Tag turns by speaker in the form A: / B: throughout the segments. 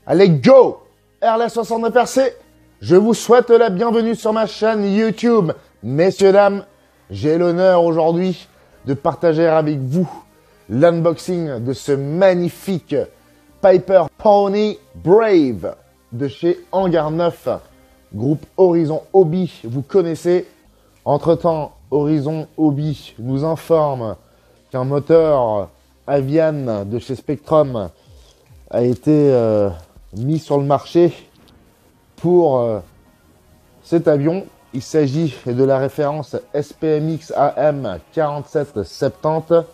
A: Allez, go! RLS69RC, je vous souhaite la bienvenue sur ma chaîne YouTube. Messieurs, dames, j'ai l'honneur aujourd'hui de partager avec vous l'unboxing de ce magnifique Piper Pony Brave de chez Hangar 9, groupe Horizon Hobby, vous connaissez. Entre-temps, Horizon Hobby nous informe qu'un moteur Avian de chez Spektrum a été mis sur le marché pour cet avion. Il s'agit de la référence SPMX AM 4770.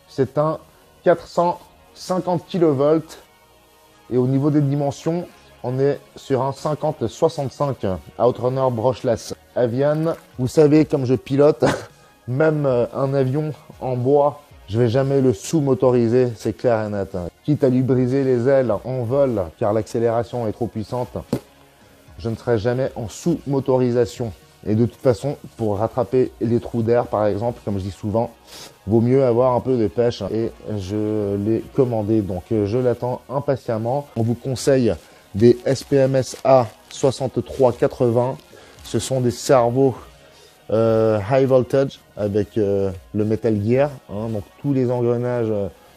A: C'est un 450 kV et au niveau des dimensions, on est sur un 50-65 Outrunner brushless Avian. Vous savez, comme je pilote, même un avion en bois, je vais jamais le sous-motoriser, c'est clair et net. Quitte à lui briser les ailes en vol, car l'accélération est trop puissante, je ne serai jamais en sous-motorisation. Et de toute façon, pour rattraper les trous d'air, par exemple, comme je dis souvent, vaut mieux avoir un peu de pêche. Et je l'ai commandé, donc je l'attends impatiemment. On vous conseille des SPMS A6380. Ce sont des cerveaux high voltage avec le Metal Gear, hein, donc tous les engrenages,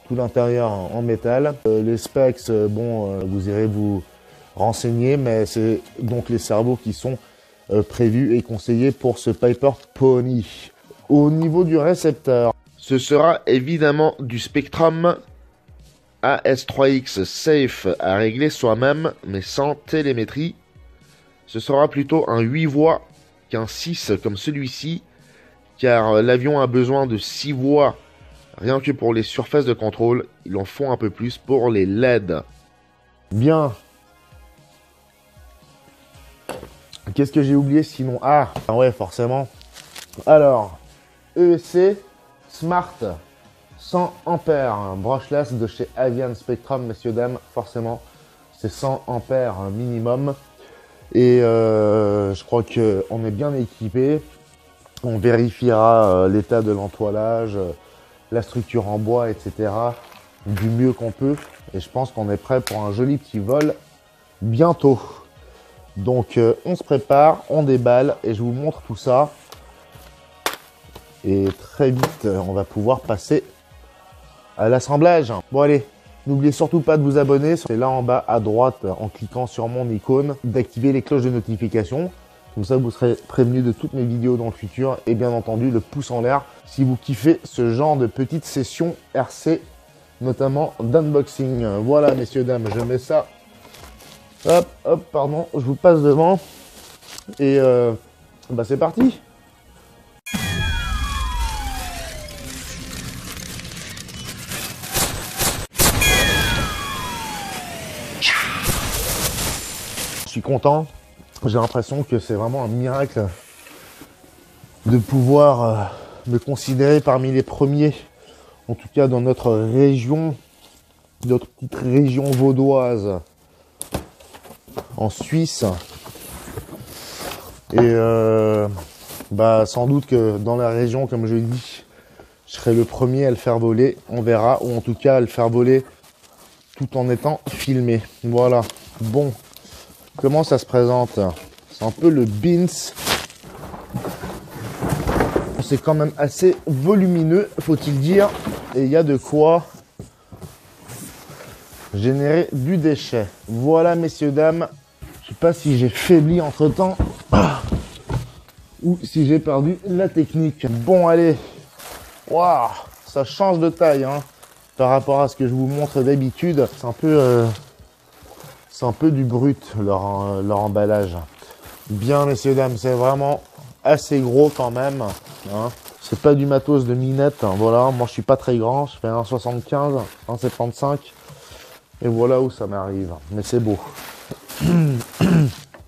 A: tout l'intérieur en métal. Les specs, vous irez vous renseigner, mais c'est donc les cerveaux qui sont prévus et conseillés pour ce Piper Pony. Au niveau du récepteur, ce sera évidemment du Spektrum AS3X Safe à régler soi-même, mais sans télémétrie. Ce sera plutôt un 8 voies qu'un 6 comme celui-ci, car l'avion a besoin de 6 voies rien que pour les surfaces de contrôle. Ils en font un peu plus pour les LED. Bien. Qu'est-ce que j'ai oublié sinon? Ah ouais, forcément. Alors, EEC Smart 100 ampères, brushless de chez Avian Spektrum, messieurs, dames, forcément, c'est 100 ampères minimum. Et je crois qu'on est bien équipé. On vérifiera l'état de l'entoilage, la structure en bois, etc. du mieux qu'on peut. Et je pense qu'on est prêt pour un joli petit vol bientôt. Donc on se prépare, on déballe et je vous montre tout ça. Et très vite, on va pouvoir passer à l'assemblage. Bon allez, n'oubliez surtout pas de vous abonner. C'est là en bas à droite, en cliquant sur mon icône, d'activer les cloches de notification. Comme ça, vous serez prévenu de toutes mes vidéos dans le futur. Et bien entendu, le pouce en l'air si vous kiffez ce genre de petites sessions RC, notamment d'unboxing. Voilà, messieurs, dames, je mets ça. Hop, hop, pardon, je vous passe devant. Et c'est parti. Je suis content. J'ai l'impression que c'est vraiment un miracle de pouvoir me considérer parmi les premiers, en tout cas dans notre région, notre petite région vaudoise, en Suisse. Et sans doute que dans la région, comme je dis, je serai le premier à le faire voler. On verra, ou en tout cas à le faire voler tout en étant filmé. Voilà. Bon. Comment ça se présente? C'est un peu le Beans. C'est quand même assez volumineux, faut-il dire. Et il y a de quoi générer du déchet. Voilà, messieurs, dames. Je sais pas si j'ai faibli entre-temps ou si j'ai perdu la technique. Bon, allez. Waouh, ça change de taille, hein, par rapport à ce que je vous montre d'habitude. C'est un peu du brut, leur emballage. Bien, messieurs, dames, c'est vraiment assez gros quand même. Hein. C'est pas du matos de minette. Hein. Voilà, moi je suis pas très grand, je fais 1,75, 1,75. Et voilà où ça m'arrive. Mais c'est beau. Il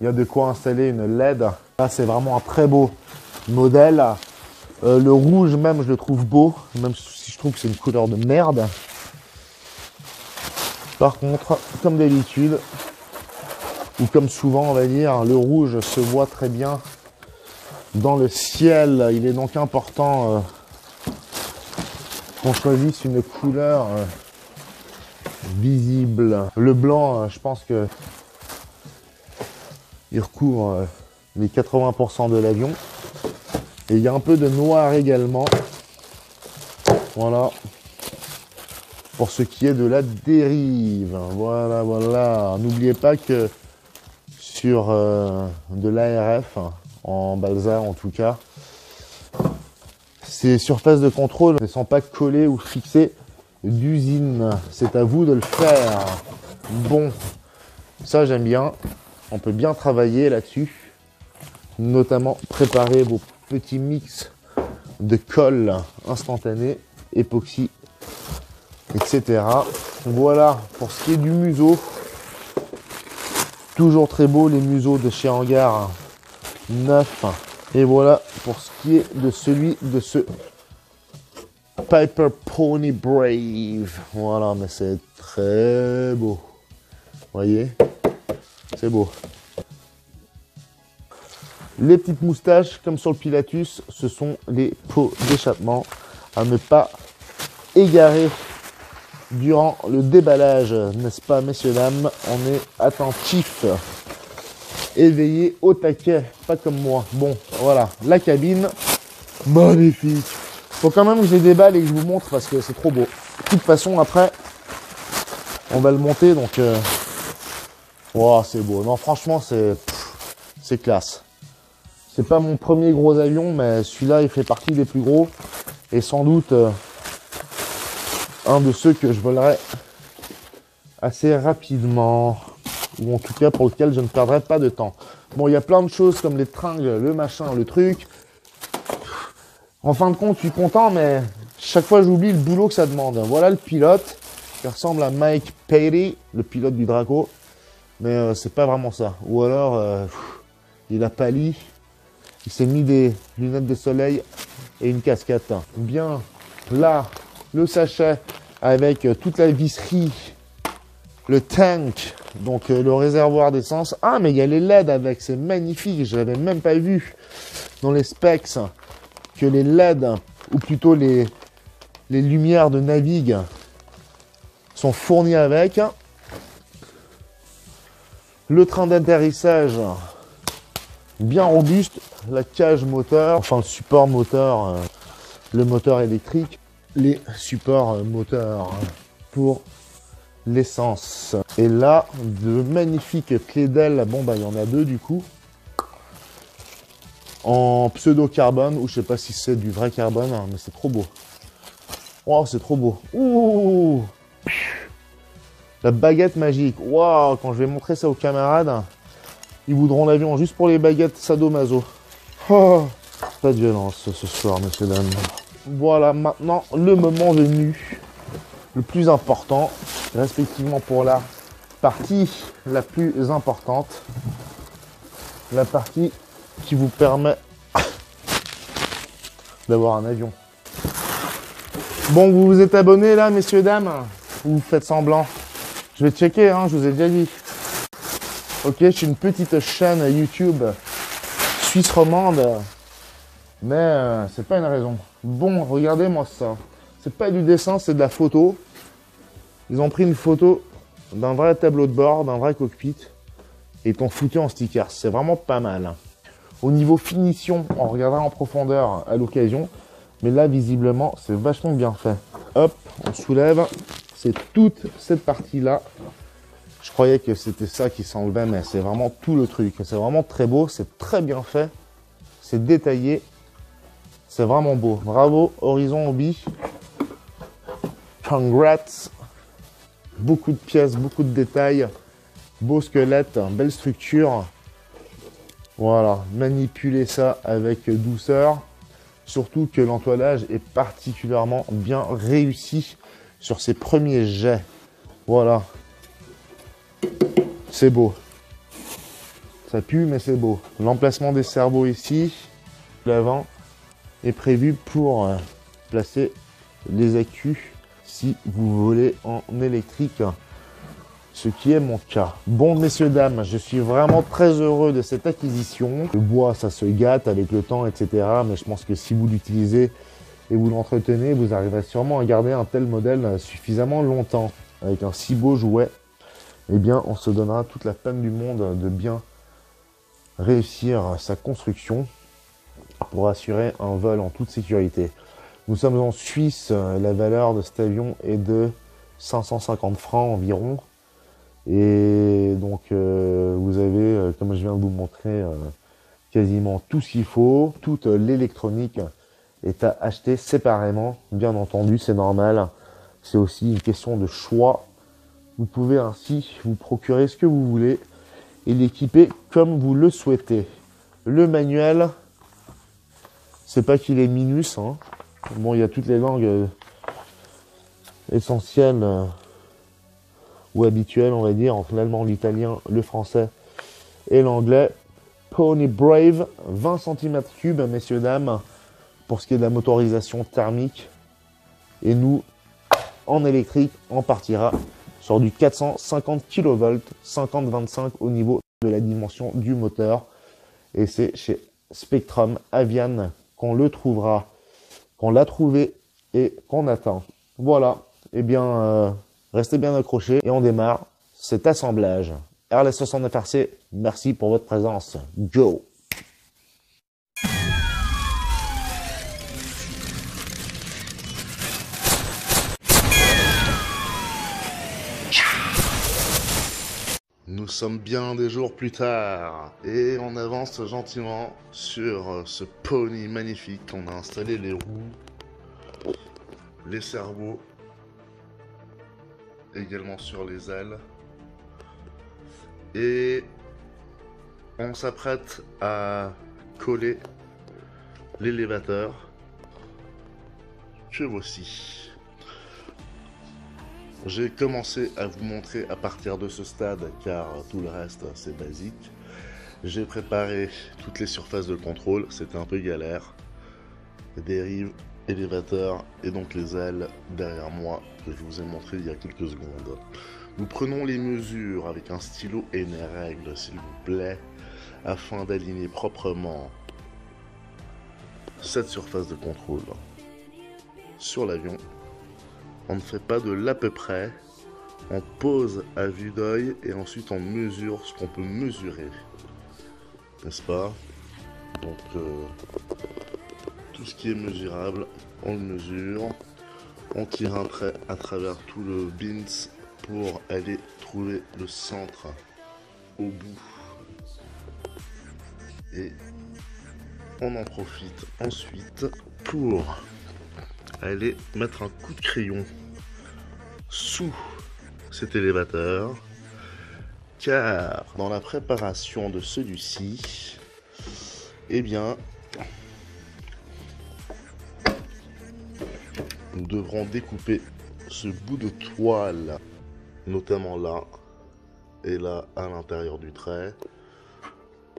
A: y a de quoi installer une LED. Là, c'est vraiment un très beau modèle. Le rouge même, je le trouve beau, même si je trouve que c'est une couleur de merde. Par contre, comme d'habitude, ou comme souvent on va dire, le rouge se voit très bien dans le ciel. Il est donc important qu'on choisisse une couleur visible. Le blanc, je pense que il recouvre les 80% de l'avion. Et il y a un peu de noir également. Voilà. Pour ce qui est de la dérive. Voilà, voilà. N'oubliez pas que sur de l'ARF, en balsa en tout cas, ces surfaces de contrôle ne sont pas collées ou fixées d'usine. C'est à vous de le faire. Bon, ça j'aime bien. On peut bien travailler là-dessus. Notamment préparer vos petits mix de colle instantané, époxy, etc. Voilà pour ce qui est du museau. Toujours très beau les museaux de chez Hangar 9. Et voilà pour ce qui est de celui de ce Piper Pony Brave. Voilà, mais c'est très beau. Vous voyez, c'est beau. Les petites moustaches, comme sur le Pilatus, ce sont les pots d'échappement à ne pas égarer durant le déballage, n'est-ce pas, messieurs, dames? On est attentif, éveillé, au taquet, pas comme moi. Bon, voilà, la cabine, magnifique. Faut quand même que je les déballe et que je vous montre parce que c'est trop beau. De toute façon, après, on va le monter, donc... Wow, c'est beau. Non, franchement, c'est classe. C'est pas mon premier gros avion, mais celui-là, il fait partie des plus gros. Et sans doute, un de ceux que je volerai assez rapidement. Ou en tout cas, pour lequel je ne perdrai pas de temps. Bon, il y a plein de choses comme les tringles, le machin, le truc. En fin de compte, je suis content, mais chaque fois, j'oublie le boulot que ça demande. Voilà le pilote, qui ressemble à Mike Patey, le pilote du Draco. Mais c'est pas vraiment ça. Ou alors, il a pâli. Il s'est mis des lunettes de soleil et une casquette. Bien là, le sachet avec toute la visserie, le tank, donc le réservoir d'essence. Ah, mais il y a les LED avec, c'est magnifique. Je l'avais même pas vu dans les specs que les LED, ou plutôt les lumières de navigue, sont fournies avec. Le train d'atterrissage bien robuste, la cage moteur, enfin le support moteur, le moteur électrique, les supports moteurs pour l'essence. Et là, de magnifiques clés d'aile, bon bah il y en a deux du coup, en pseudo-carbone, ou je sais pas si c'est du vrai carbone, hein, mais c'est trop beau. Wow, c'est trop beau. Ouh, la baguette magique. Waouh, quand je vais montrer ça aux camarades, ils voudront l'avion juste pour les baguettes sadomaso. Oh, pas de violence ce soir, messieurs, dames. Voilà, maintenant, le moment venu, le plus important, respectivement pour la partie la plus importante, la partie qui vous permet d'avoir un avion. Bon, vous vous êtes abonnés là, messieurs, dames, ou vous faites semblant? Je vais checker, hein, je vous ai déjà dit. Ok, je suis une petite chaîne YouTube suisse romande, mais c'est pas une raison. Bon, regardez-moi ça. C'est pas du dessin, c'est de la photo. Ils ont pris une photo d'un vrai tableau de bord, d'un vrai cockpit, et ils t'ont foutu en sticker. C'est vraiment pas mal. Au niveau finition, on regardera en profondeur à l'occasion, mais là, visiblement, c'est vachement bien fait. Hop, on soulève. C'est toute cette partie-là. Je croyais que c'était ça qui s'enlevait, mais c'est vraiment tout le truc. C'est vraiment très beau, c'est très bien fait. C'est détaillé. C'est vraiment beau. Bravo, Horizon Hobby. Congrats. Beaucoup de pièces, beaucoup de détails. Beau squelette, belle structure. Voilà, manipuler ça avec douceur. Surtout que l'entoilage est particulièrement bien réussi sur ses premiers jets. Voilà. C'est beau. Ça pue, mais c'est beau. L'emplacement des cerveaux ici, l'avant, est prévu pour placer les accus si vous volez en électrique, ce qui est mon cas. Bon, messieurs, dames, je suis vraiment très heureux de cette acquisition. Le bois, ça se gâte avec le temps, etc. Mais je pense que si vous l'utilisez et vous l'entretenez, vous arriverez sûrement à garder un tel modèle suffisamment longtemps. avec un si beau jouet, eh bien on se donnera toute la peine du monde de bien réussir sa construction pour assurer un vol en toute sécurité. Nous sommes en Suisse, la valeur de cet avion est de 550 francs environ. Et donc vous avez, comme je viens de vous montrer, quasiment tout ce qu'il faut. Toute l'électronique est à acheter séparément, bien entendu, c'est normal. C'est aussi une question de choix. Vous pouvez ainsi vous procurer ce que vous voulez et l'équiper comme vous le souhaitez. Le manuel, c'est pas qu'il est minus, hein. Bon, il y a toutes les langues essentielles ou habituelles, on va dire, entre l'allemand, l'italien, le français et l'anglais. Pony Brave, 20 cm3, messieurs, dames, pour ce qui est de la motorisation thermique. Et nous, en électrique, on partira sur du 450 kV, 50-25 au niveau de la dimension du moteur. Et c'est chez Spectrum Avian qu'on le trouvera, qu'on l'a trouvé et qu'on attend. Voilà, eh bien, restez bien accrochés et on démarre cet assemblage. RLS 69 RC, merci pour votre présence. Go! Nous sommes bien des jours plus tard et on avance gentiment sur ce pony magnifique. On a installé les roues, les cerveaux, également sur les ailes. Et on s'apprête à coller l'élévateur que voici. J'ai commencé à vous montrer à partir de ce stade car tout le reste c'est basique. J'ai préparé toutes les surfaces de contrôle, c'était un peu galère. Dérive, élévateur et donc les ailes derrière moi que je vous ai montré il y a quelques secondes. Nous prenons les mesures avec un stylo et une règle s'il vous plaît afin d'aligner proprement cette surface de contrôle sur l'avion. On ne fait pas de l'à peu près, on pose à vue d'œil et ensuite on mesure ce qu'on peut mesurer, n'est-ce pas? Donc tout ce qui est mesurable, on le mesure, on tire un trait à travers tout le bins pour aller trouver le centre au bout et on en profite ensuite pour aller mettre un coup de crayon sous cet élévateur car dans la préparation de celui-ci, eh bien nous devrons découper ce bout de toile, notamment là et là à l'intérieur du trait,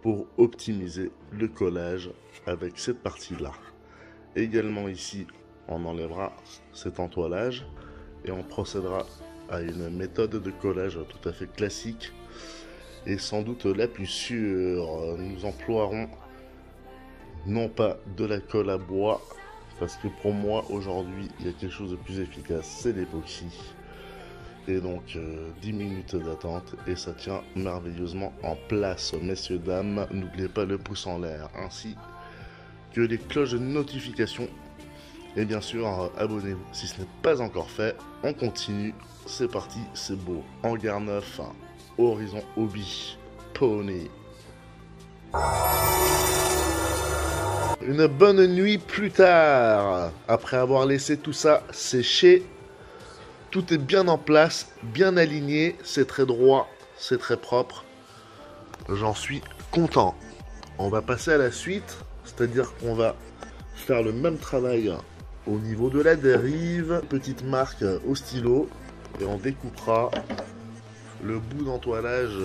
A: pour optimiser le collage avec cette partie-là. Également ici, on enlèvera cet entoilage et on procédera à une méthode de collage tout à fait classique et sans doute la plus sûre. Nous emploierons non pas de la colle à bois, parce que pour moi aujourd'hui il y a quelque chose de plus efficace, c'est l'époxy. Et donc 10 minutes d'attente et ça tient merveilleusement en place. Messieurs, dames, n'oubliez pas le pouce en l'air ainsi que les cloches de notification. Et bien sûr, abonnez-vous si ce n'est pas encore fait. On continue, c'est parti, c'est beau. Hangar 9, Horizon Hobby, Pony. Une bonne nuit plus tard. Après avoir laissé tout ça sécher, tout est bien en place, bien aligné, c'est très droit, c'est très propre. J'en suis content. On va passer à la suite, c'est-à-dire qu'on va faire le même travail au niveau de la dérive, petite marque au stylo, et on découpera le bout d'entoilage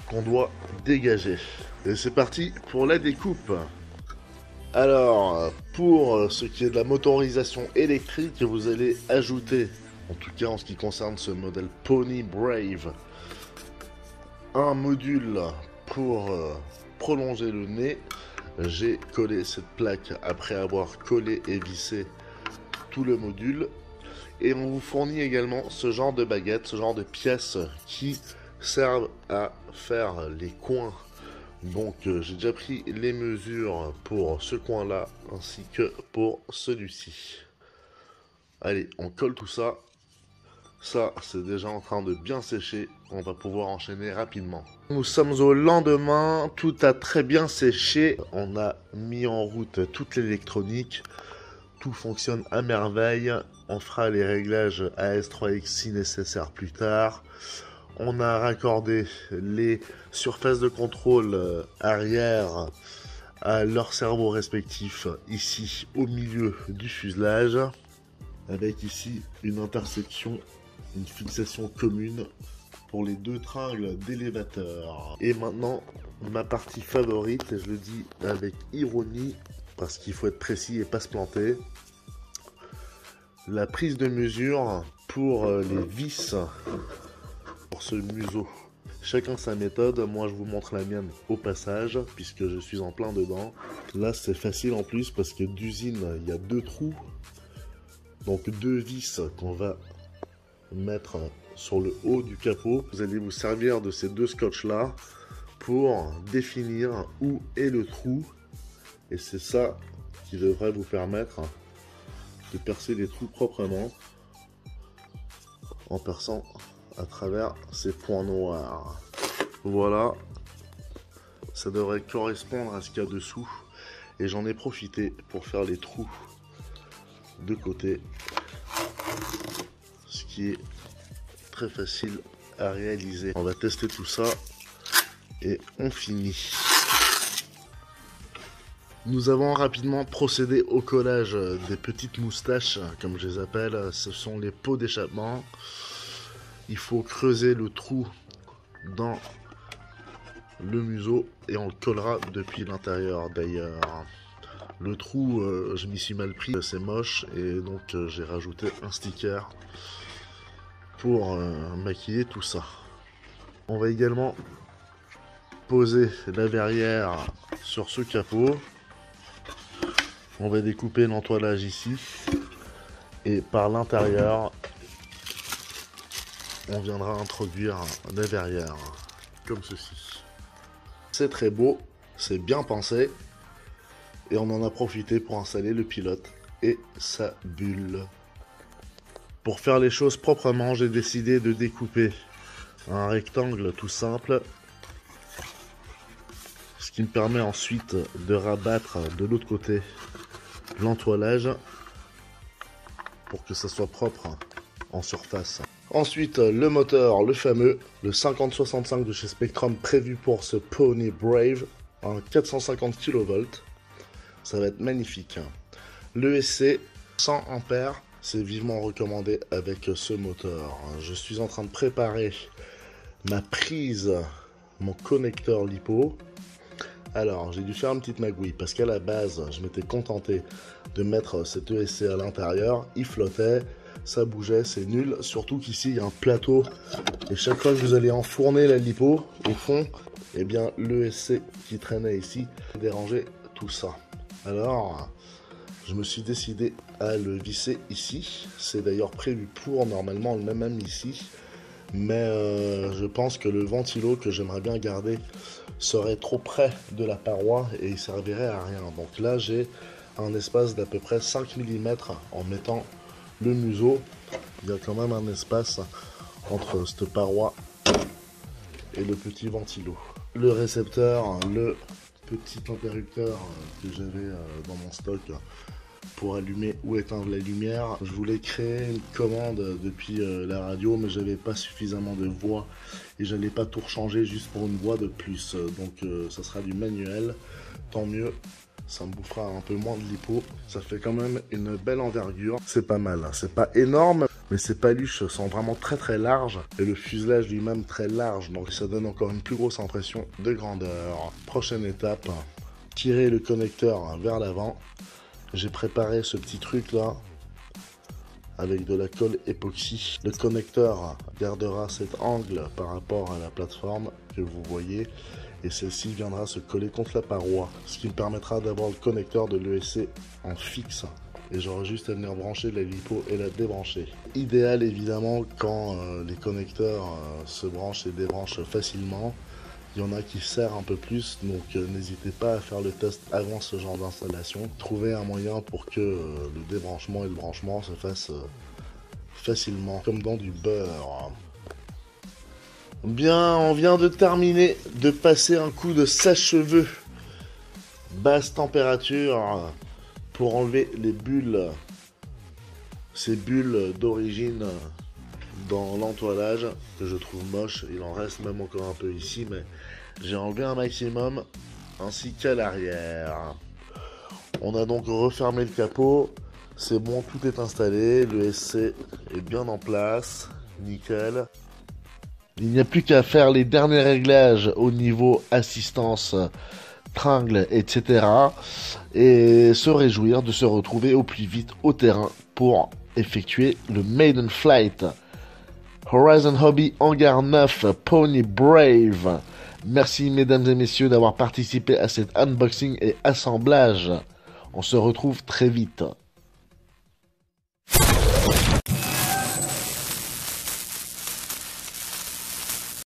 A: qu'on doit dégager. Et c'est parti pour la découpe. Alors, pour ce qui est de la motorisation électrique, vous allez ajouter, en tout cas en ce qui concerne ce modèle Pony Brave, un module pour prolonger le nez. J'ai collé cette plaque après avoir collé et vissé tout le module. Et on vous fournit également ce genre de baguettes, ce genre de pièces qui servent à faire les coins. Donc j'ai déjà pris les mesures pour ce coin-là ainsi que pour celui-ci. Allez, on colle tout ça. Ça, c'est déjà en train de bien sécher. On va pouvoir enchaîner rapidement. Nous sommes au lendemain. Tout a très bien séché. On a mis en route toute l'électronique. Tout fonctionne à merveille. On fera les réglages AS3X si nécessaire plus tard. On a raccordé les surfaces de contrôle arrière à leurs cerveaux respectifs ici au milieu du fuselage. Avec ici une intersection, une fixation commune pour les deux tringles d'élévateur. Et maintenant, ma partie favorite, et je le dis avec ironie, parce qu'il faut être précis et pas se planter, la prise de mesure pour les vis pour ce museau. Chacun sa méthode, moi je vous montre la mienne au passage, puisque je suis en plein dedans. Là c'est facile en plus, parce que d'usine, il y a deux trous. Donc deux vis qu'on va mettre sur le haut du capot. Vous allez vous servir de ces deux scotch là pour définir où est le trou. Et c'est ça qui devrait vous permettre de percer les trous proprement en perçant à travers ces points noirs. Voilà, ça devrait correspondre à ce qu'il y a dessous. Et j'en ai profité pour faire les trous de côté, ce qui est très facile à réaliser. On va tester tout ça et on finit. Nous avons rapidement procédé au collage des petites moustaches, comme je les appelle. Ce sont les pots d'échappement. Il faut creuser le trou dans le museau et on le collera depuis l'intérieur d'ailleurs. Le trou, je m'y suis mal pris, c'est moche, et donc j'ai rajouté un sticker pour maquiller tout ça. On va également poser la verrière sur ce capot. On va découper l'entoilage ici, et par l'intérieur, on viendra introduire la verrière, comme ceci. C'est très beau, c'est bien pensé. Et on en a profité pour installer le pilote et sa bulle. Pour faire les choses proprement, j'ai décidé de découper un rectangle tout simple. Ce qui me permet ensuite de rabattre de l'autre côté l'entoilage pour que ça soit propre en surface. Ensuite, le moteur, le fameux, le 5065 de chez Spektrum, prévu pour ce Pony Brave, en 450 kV. Ça va être magnifique. L'ESC 100 A, c'est vivement recommandé avec ce moteur. Je suis en train de préparer ma prise, mon connecteur LiPo. Alors, j'ai dû faire une petite magouille parce qu'à la base, je m'étais contenté de mettre cet ESC à l'intérieur. Il flottait, ça bougeait, c'est nul. Surtout qu'ici, il y a un plateau. Et chaque fois que vous allez enfourner la LiPo, au fond, eh bien, l'ESC qui traînait ici dérangeait tout ça. Alors, je me suis décidé à le visser ici. C'est d'ailleurs prévu pour, normalement, le même ici. Mais je pense que le ventilo que j'aimerais bien garder serait trop près de la paroi et il servirait à rien. Donc là, j'ai un espace d'à peu près 5 mm en mettant le museau. Il y a quand même un espace entre cette paroi et le petit ventilo. Le récepteur, le petit interrupteur que j'avais dans mon stock pour allumer ou éteindre la lumière. Je voulais créer une commande depuis la radio, mais j'avais pas suffisamment de voix et j'allais pas tout rechanger juste pour une voix de plus. Donc ça sera du manuel, tant mieux. Ça me bouffera un peu moins de lipo. Ça fait quand même une belle envergure. C'est pas mal, c'est pas énorme, mais ces paluches sont vraiment très très larges. Et le fuselage lui-même très large, donc ça donne encore une plus grosse impression de grandeur. Prochaine étape, tirer le connecteur vers l'avant. J'ai préparé ce petit truc là avec de la colle époxy. Le connecteur gardera cet angle par rapport à la plateforme que vous voyez et celle-ci viendra se coller contre la paroi, ce qui me permettra d'avoir le connecteur de l'ESC en fixe
B: et j'aurai juste à venir brancher la lipo et la débrancher. Idéal évidemment quand les connecteurs se branchent et débranchent facilement. Il y en a qui serrent un peu plus, donc n'hésitez pas à faire le test avant ce genre d'installation. Trouvez un moyen pour que le débranchement et le branchement se fassent facilement, comme dans du beurre. Bien, on vient de terminer de passer un coup de sèche-cheveux basse température pour enlever les bulles, ces bulles d'origine dans l'entoilage que je trouve moche. Il en reste même encore un peu ici, mais j'ai enlevé un maximum ainsi qu'à l'arrière. On a donc refermé le capot, c'est bon, tout est installé, le SC est bien en place, nickel. Il n'y a plus qu'à faire les derniers réglages au niveau assistance, tringle, etc. et se réjouir de se retrouver au plus vite au terrain pour effectuer le maiden flight. Horizon Hobby Hangar 9 Pony Brave. Merci mesdames et messieurs d'avoir participé à cet unboxing et assemblage. On se retrouve très vite.